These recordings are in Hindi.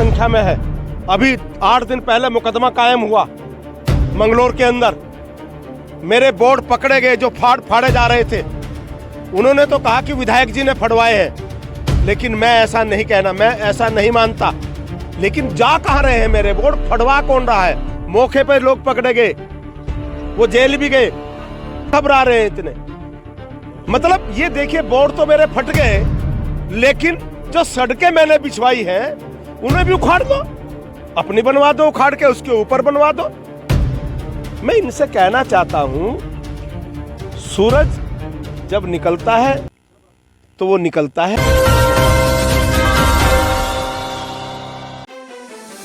संख्या में है। अभी 8 दिन पहले मुकदमा कायम हुआ मंगलोर के अंदर। मेरे बोर्ड पकड़े गए जो फाड़े जा रहे थे। उन्होंने तो कहा कि विधायक जी ने फड़वाए हैं, लेकिन मैं ऐसा नहीं कहना, मैं ऐसा नहीं मानता। लेकिन जा कहाँ रहे हैं मेरे बोर्ड, फड़वा कौन रहा है? मौके पर लोग पकड़े गए, वो जेल भी गए, घबरा रहे हैं इतने। मतलब ये देखिए, बोर्ड तो मेरे फट गए, लेकिन जो सड़कें मैंने बिछवाई हैं उन्हें भी उखाड़ दो, अपनी बनवा दो उखाड़ के, उसके ऊपर बनवा दो। मैं इनसे कहना चाहता हूं, सूरज जब निकलता है तो वो निकलता है।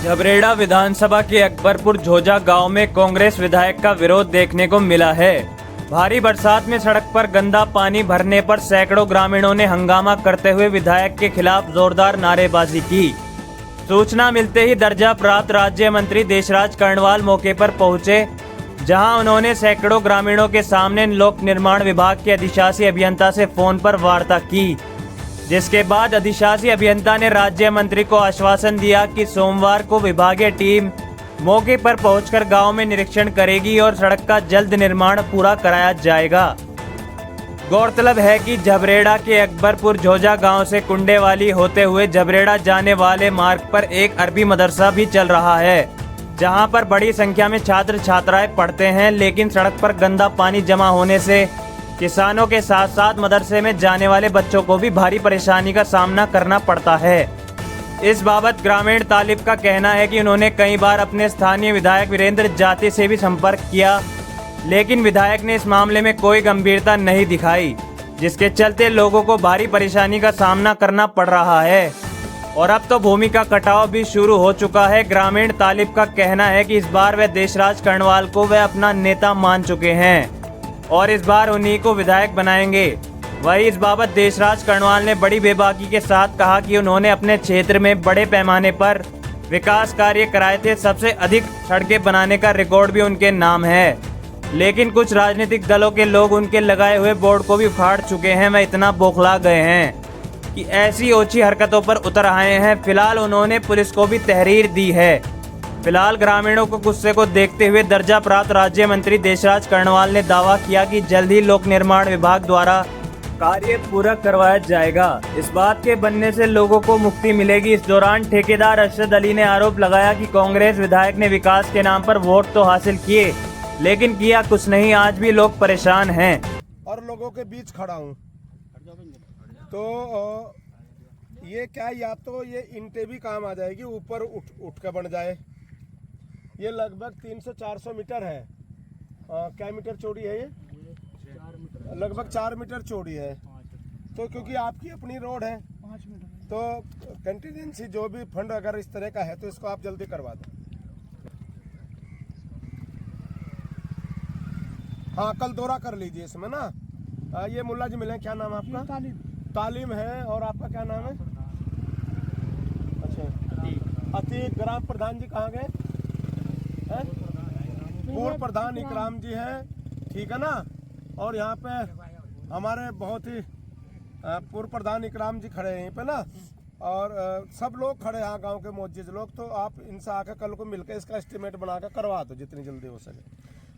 झबरेड़ा विधानसभा के अकबरपुर झोजा गांव में कांग्रेस विधायक का विरोध देखने को मिला है। भारी बरसात में सड़क पर गंदा पानी भरने पर सैकड़ों ग्रामीणों ने हंगामा करते हुए विधायक के खिलाफ जोरदार नारेबाजी की। सूचना मिलते ही दर्जा प्राप्त राज्य मंत्री देशराज कर्णवाल मौके पर पहुंचे, जहां उन्होंने सैकड़ों ग्रामीणों के सामने लोक निर्माण विभाग के अधिशासी अभियंता से फोन पर वार्ता की, जिसके बाद अधिशासी अभियंता ने राज्य मंत्री को आश्वासन दिया कि सोमवार को विभागीय टीम मौके पर पहुंचकर गांव में निरीक्षण करेगी और सड़क का जल्द निर्माण पूरा कराया जाएगा। गौरतलब है कि झबरेड़ा के अकबरपुर झोजा गांव से कुंडेवाली होते हुए झबरेड़ा जाने वाले मार्ग पर एक अरबी मदरसा भी चल रहा है, जहां पर बड़ी संख्या में छात्र छात्राएं पढ़ते हैं। लेकिन सड़क पर गंदा पानी जमा होने से किसानों के साथ साथ मदरसे में जाने वाले बच्चों को भी भारी परेशानी का सामना करना पड़ता है। इस बाबत ग्रामीण तालिब का कहना है कि उन्होंने कई बार अपने स्थानीय विधायक वीरेंद्र जाति से भी संपर्क किया, लेकिन विधायक ने इस मामले में कोई गंभीरता नहीं दिखाई, जिसके चलते लोगों को भारी परेशानी का सामना करना पड़ रहा है। और अब तो भूमि का कटाव भी शुरू हो चुका है। ग्रामीण तालिब का कहना है कि इस बार वह देशराज कर्णवाल को वह अपना नेता मान चुके हैं और इस बार उन्हीं को विधायक बनाएंगे। वहीं इस बाबत देशराज कर्णवाल ने बड़ी बेबाकी के साथ कहा कि उन्होंने अपने क्षेत्र में बड़े पैमाने पर विकास कार्य कराए थे। सबसे अधिक सड़कें बनाने का रिकॉर्ड भी उनके नाम है, लेकिन कुछ राजनीतिक दलों के लोग उनके लगाए हुए बोर्ड को भी उखाड़ चुके हैं। वह इतना बौखला गए हैं कि ऐसी ओछी हरकतों पर उतर आए हैं। फिलहाल उन्होंने पुलिस को भी तहरीर दी है। फिलहाल ग्रामीणों को गुस्से को देखते हुए दर्जा प्राप्त राज्य मंत्री देशराज कर्णवाल ने दावा किया कि जल्द ही लोक निर्माण विभाग द्वारा कार्य पूरा करवाया जाएगा। इस बात के बनने से लोगों को मुक्ति मिलेगी। इस दौरान ठेकेदार अरशद अली ने आरोप लगाया कि कांग्रेस विधायक ने विकास के नाम पर वोट तो हासिल किए, लेकिन किया कुछ नहीं। आज भी लोग परेशान हैं और लोगों के बीच खड़ा हूँ। तो ये क्या, या तो ये ईंटें भी काम आ जाएगी, ऊपर उठ के बन जाए। ये लगभग 300-400 मीटर है। क्या मीटर चौड़ी है ये? लगभग 4 मीटर चौड़ी है। तो क्योंकि आपकी अपनी रोड है 5 मीटर, तो कंटीजेंसी जो भी फंड अगर इस तरह का है तो इसको आप जल्दी करवा दो। हाँ, कल दौरा कर लीजिए इसमें ना। ये मुल्ला जी मिले, क्या नाम है आपका? तालीम है। और आपका क्या नाम है? अच्छा, अतीक। ग्राम प्रधान जी कहाँ गए? पूर्व प्रधान इकराम जी हैं, ठीक है ना। और यहाँ पे हमारे बहुत ही पूर्व प्रधान इकराम जी खड़े हैं यहीं पे ना, और सब लोग खड़े हैं गांव के मोजिज लोग। तो आप इनसे आकर कल को मिलकर इसका एस्टिमेट बनाकर करवा दो जितनी जल्दी हो सके।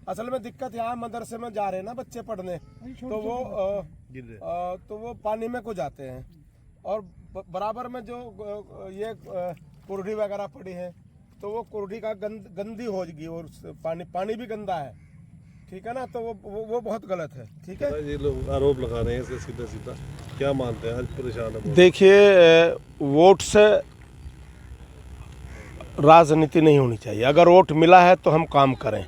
असल में दिक्कत यहाँ मदरसे में जा रहे हैं ना बच्चे पढ़ने, तो वो पानी में को जाते हैं। और बराबर में जो ये कुर्डी वगैरह पड़ी है, तो वो कुर्डी का गंदी हो जाएगी और पानी भी गंदा है, ठीक है ना। तो वो बहुत गलत है, ठीक है। ये लोग आरोप लगा रहे हैं इससे सीधा सीधा, क्या मानते हैं? आज परेशान है। देखिए, वोट से राजनीति नहीं होनी चाहिए। अगर वोट मिला है तो हम काम करें,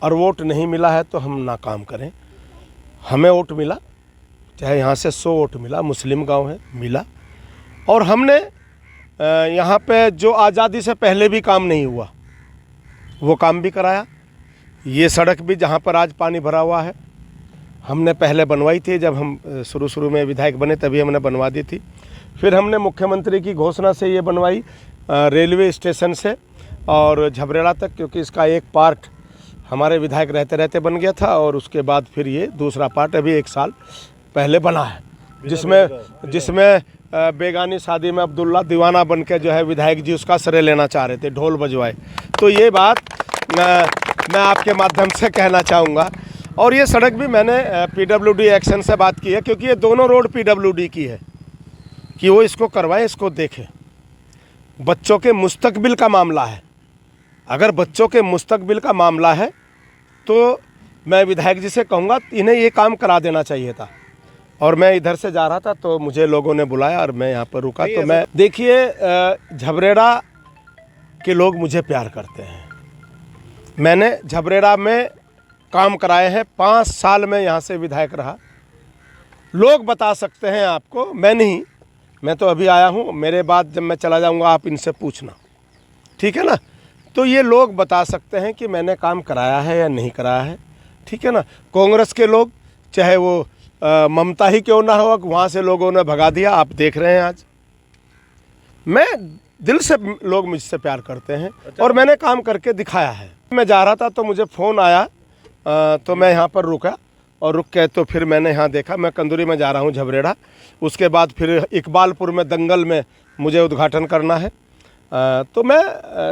और वोट नहीं मिला है तो हम ना काम करें। हमें वोट मिला, चाहे यहाँ से 100 वोट मिला, मुस्लिम गांव है, मिला। और हमने यहाँ पे जो आज़ादी से पहले भी काम नहीं हुआ वो काम भी कराया। ये सड़क भी जहाँ पर आज पानी भरा हुआ है हमने पहले बनवाई थी। जब हम शुरू में विधायक बने तभी हमने बनवा दी थी। फिर हमने मुख्यमंत्री की घोषणा से ये बनवाई रेलवे स्टेशन से और झबरेड़ा तक, क्योंकि इसका एक पार्ट हमारे विधायक रहते रहते बन गया था। और उसके बाद फिर ये दूसरा पार्ट अभी 1 साल पहले बना है, जिसमें बेगानी शादी में अब्दुल्ला दीवाना बन के जो है विधायक जी उसका श्रेय लेना चाह रहे थे, ढोल बजवाए। तो ये बात मैं आपके माध्यम से कहना चाहूँगा। और ये सड़क भी मैंने PWD एक्शन से बात की है, क्योंकि ये दोनों रोड PWD की है कि वो इसको करवाएं, इसको देखें। बच्चों के मुस्तकबिल का मामला है। अगर बच्चों के मुस्तकबिल का मामला है तो मैं विधायक जी से कहूँगा इन्हें ये काम करा देना चाहिए था। और मैं इधर से जा रहा था तो मुझे लोगों ने बुलाया और मैं यहाँ पर रुका। तो मैं देखिए, झबरेड़ा के लोग मुझे प्यार करते हैं। मैंने झबरेड़ा में काम कराए हैं, 5 साल में यहाँ से विधायक रहा। लोग बता सकते हैं आपको, मैं नहीं, मैं तो अभी आया हूँ। मेरे बाद जब मैं चला जाऊँगा आप इनसे पूछना, ठीक है ना। तो ये लोग बता सकते हैं कि मैंने काम कराया है या नहीं कराया है, ठीक है ना। कांग्रेस के लोग, चाहे वो ममता ही क्यों ना हो, वहाँ से लोगों ने भगा दिया, आप देख रहे हैं आज। मैं दिल से, लोग मुझसे प्यार करते हैं और मैंने काम करके दिखाया है। मैं जा रहा था तो मुझे फ़ोन आया, तो मैं यहाँ पर रुका और रुक के तो फिर मैंने यहाँ देखा। मैं कंदूरी में जा रहा हूँ झबरेड़ा, उसके बाद फिर इकबालपुर में दंगल में मुझे उद्घाटन करना है। तो मैं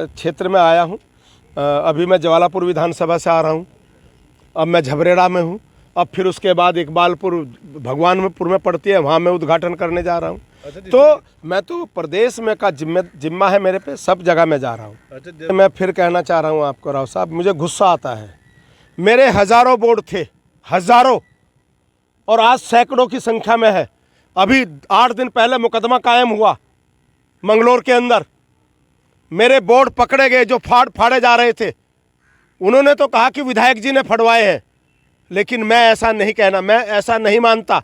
क्षेत्र में आया हूँ। अभी मैं जवालापुर विधानसभा से आ रहा हूँ, अब मैं झबरेड़ा में हूँ। अब फिर उसके बाद इकबालपुर भगवानपुर में पड़ती है, वहाँ मैं उद्घाटन करने जा रहा हूँ। तो मैं तो प्रदेश में का जिम्मा है मेरे पे, सब जगह मैं जा रहा हूँ। मैं फिर कहना चाह रहा हूँ आपको राव साहब, मुझे गुस्सा आता है। मेरे हज़ारों बोर्ड थे, हज़ारों, और आज सैकड़ों की संख्या में है। अभी 8 दिन पहले मुकदमा कायम हुआ मंगलोर के अंदर। मेरे बोर्ड पकड़े गए जो फाड़े जा रहे थे। उन्होंने तो कहा कि विधायक जी ने फड़वाए हैं, लेकिन मैं ऐसा नहीं कहना, मैं ऐसा नहीं मानता।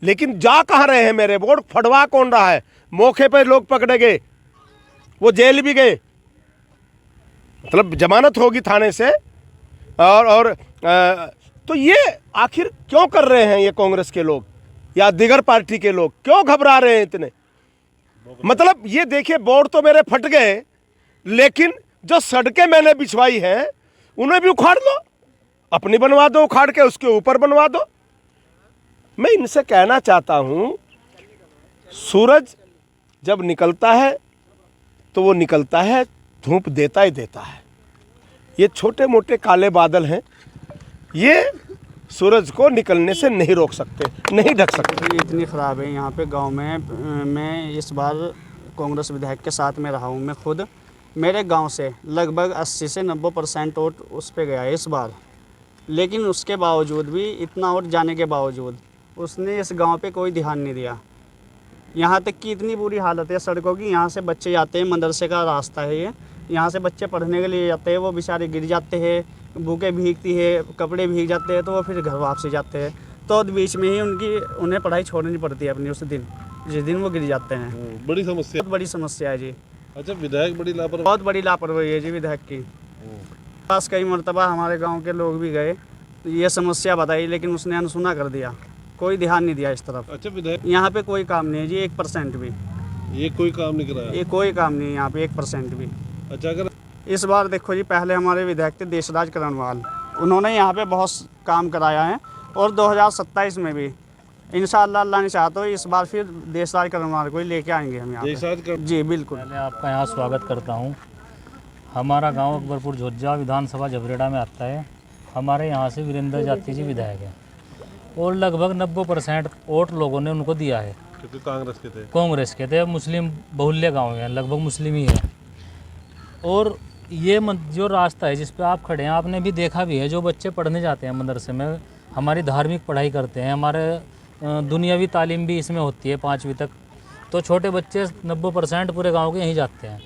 लेकिन जा कहाँ रहे हैं मेरे बोर्ड, फड़वा कौन रहा है? मौके पर लोग पकड़े गए, वो जेल भी गए, मतलब जमानत होगी थाने से। और तो ये आखिर क्यों कर रहे हैं ये कांग्रेस के लोग या दिगर पार्टी के लोग, क्यों घबरा रहे हैं इतने? मतलब ये देखिए, बोर्ड तो मेरे फट गए, लेकिन जो सड़कें मैंने बिछवाई हैं उन्हें भी उखाड़ दो, अपनी बनवा दो उखाड़ के, उसके ऊपर बनवा दो। मैं इनसे कहना चाहता हूं, सूरज जब निकलता है तो वो निकलता है, धूप देता ही देता है। ये छोटे मोटे काले बादल हैं, ये सूरज को निकलने से नहीं रोक सकते, नहीं ढक सकते। इतनी ख़राब है यहाँ पे गांव में। मैं इस बार कांग्रेस विधायक के साथ में रहा हूँ। मैं खुद, मेरे गांव से लगभग 80 से 90% वोट उस पे गया है इस बार। लेकिन उसके बावजूद भी, इतना वोट जाने के बावजूद, उसने इस गांव पे कोई ध्यान नहीं दिया। यहाँ तक कि इतनी बुरी हालत है सड़कों की, यहाँ से बच्चे जाते हैं, मदरसे का रास्ता है ये, यहाँ से बच्चे पढ़ने के लिए जाते हैं, वो बेचारे गिर जाते हैं, भूखे भीगती है, कपड़े भीग जाते हैं, तो वो फिर घर वापसी जाते हैं। तो बीच में ही उन्हें पढ़ाई छोड़नी पड़ती है अपनी, उस दिन जिस दिन वो गिर जाते हैं। बड़ी समस्या, बहुत बड़ी समस्या है जी। अच्छा, विधायक बड़ी लापरवाही, बहुत बड़ी लापरवाही है जी विधायक की। पास कई मरतबा हमारे गांव के लोग भी गए, ये समस्या बताई, लेकिन उसने अनसुना कर दिया, कोई ध्यान नहीं दिया इस तरफ। अच्छा, विधायक यहाँ पे कोई काम नहीं है जी, 1% भी, ये कोई काम नहीं कराया, ये कोई काम नहीं है यहाँ पे, 1% भी। अच्छा, अगर इस बार देखो जी, पहले हमारे विधायक थे देशराज करणवाल, उन्होंने यहाँ पे बहुत काम कराया है। और 2027 में भी इंशाअल्लाह, अल्लाह ने चाहा तो इस बार फिर देशराज करणवाल को ही लेके आएंगे हम यहाँ पे। जी बिल्कुल। पहले आपका यहाँ स्वागत करता हूँ। हमारा गांव अकबरपुर झोज्जा विधानसभा झबरेड़ा में आता है। हमारे यहाँ से वीरेंद्र जाती जी विधायक है और लगभग 90% वोट लोगों ने उनको दिया है। क्योंकि कांग्रेस के थे, कांग्रेस के थे। मुस्लिम बहुल्य गांव हैं, लगभग मुस्लिम ही है। और ये जो रास्ता है जिस पे आप खड़े हैं, आपने भी देखा भी है, जो बच्चे पढ़ने जाते हैं मदरसे में, हमारी धार्मिक पढ़ाई करते हैं, हमारे दुनियावी तालीम भी इसमें होती है 5वीं तक। तो छोटे बच्चे 90% पूरे गांव के यहीं जाते हैं।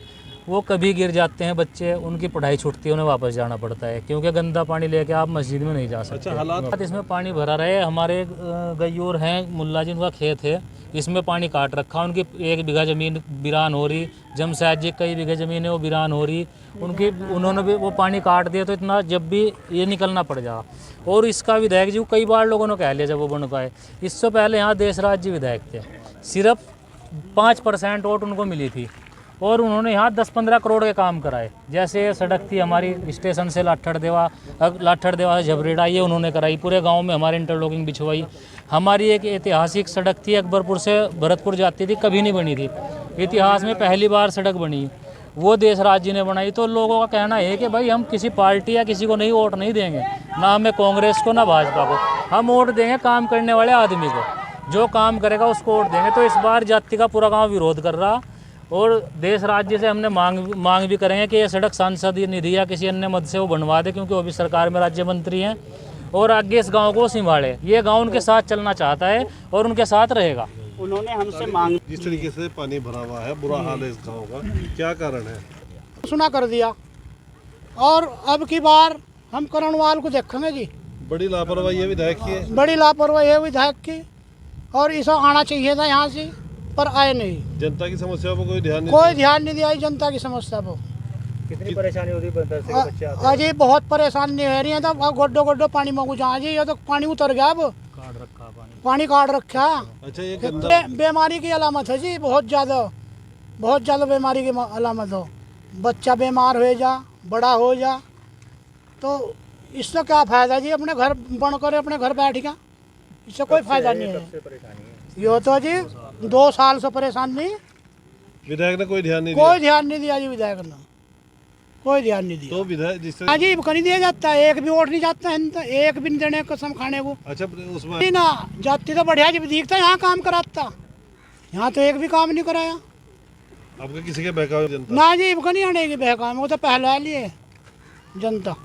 वो कभी गिर जाते हैं बच्चे, उनकी पढ़ाई छूटती है, उन्हें वापस जाना पड़ता है, क्योंकि गंदा पानी लेके आप मस्जिद में नहीं जा सकते। अच्छा, हालात इसमें पानी भरा रहे। हमारे गय्यूर हैं, मुल्ला जी, उनका खेत है, इसमें पानी काट रखा। उनकी 1 बीघा ज़मीन वीरान हो रही। जमशेद जी कई बीघे ज़मीन है वो वीरान हो रही। उन्होंने भी वो पानी काट दिया, तो इतना जब भी ये निकलना पड़ जा। और इसका विधायक जी को कई बार लोगों ने कह लिया जब वो बन पाए। इससे पहले यहाँ देशराज जी विधायक थे, सिर्फ 5% वोट उनको मिली थी। और उन्होंने यहाँ 10-15 करोड़ के काम कराए। जैसे ये सड़क थी हमारी स्टेशन से लाठड़देवा से झबरेड़ा, ये उन्होंने कराई। पूरे गांव में हमारे इंटरलॉकिंग बिछवाई। हमारी एक ऐतिहासिक सड़क थी अकबरपुर से भरतपुर जाती थी, कभी नहीं बनी थी, इतिहास में पहली बार सड़क बनी, वो देश राज जी ने बनाई। तो लोगों का कहना है कि भाई हम किसी पार्टी या किसी को नहीं वोट नहीं देंगे, ना हमें कांग्रेस को ना भाजपा को, हम वोट देंगे काम करने वाले आदमी को, जो काम करेगा उसको वोट देंगे। तो इस बार जाति का पूरा गांव विरोध कर रहा और देश राज्य से हमने मांग भी करेंगे कि ये सड़क सांसद निधि या किसी अन्य मद से वो बनवा दे, क्योंकि वो भी सरकार में राज्य मंत्री हैं और आगे इस गांव को संभाले। ये गांव उनके साथ चलना चाहता है और उनके साथ रहेगा। उन्होंने हमसे मांग, जिस तरीके से पानी भरा हुआ है, बुरा हाल है इस गांव का, क्या कारण है? सुना कर दिया और अब की बार हम करणवाल को देखेंगे जी। बड़ी लापरवाही है विधायक की है। बड़ी लापरवाही है विधायक की, और इसे आना चाहिए था यहाँ से, पर आए नहीं। जनता की समस्या पर कोई ध्यान नहीं कोई ध्यान नहीं दिया जनता की समस्या पर। कितनी परेशानी होती है? अजी बहुत परेशानी हो रही है। तो गोड्डो गोड्डो पानी मांगू जहाँ जी, ये तो पानी उतर गया, अब पानी काट रखा। अच्छा, ये गंदा बीमारी की अलामत है जी, बहुत ज़्यादा बीमारी की अलामत हो। बच्चा बीमार हो जा, बड़ा हो जा, तो इससे क्या फ़ायदा जी? अपने घर बन कर अपने घर बैठ गया, इससे कोई फ़ायदा नहीं है। यो तो जी 2 साल से परेशान नहीं, विधायक ने कोई ध्यान नहीं कोई ध्यान नहीं दिया जी, विधायक ने कोई ध्यान नहीं दिया। तो विधायक जिस हाँ जी, कहीं दिया जाता है, एक भी वोट नहीं जाता है, तो एक भी नहीं देने कसम खाने को। अच्छा, उसमें नहीं ना जाती तो बढ़िया जी दिखता, यहाँ काम कराता, यहाँ तो एक भी काम नहीं कराया। आपका किसी के बहकावे जनता? ना जी, नहीं आने की बहकाम, वो तो पहला लिए जनता।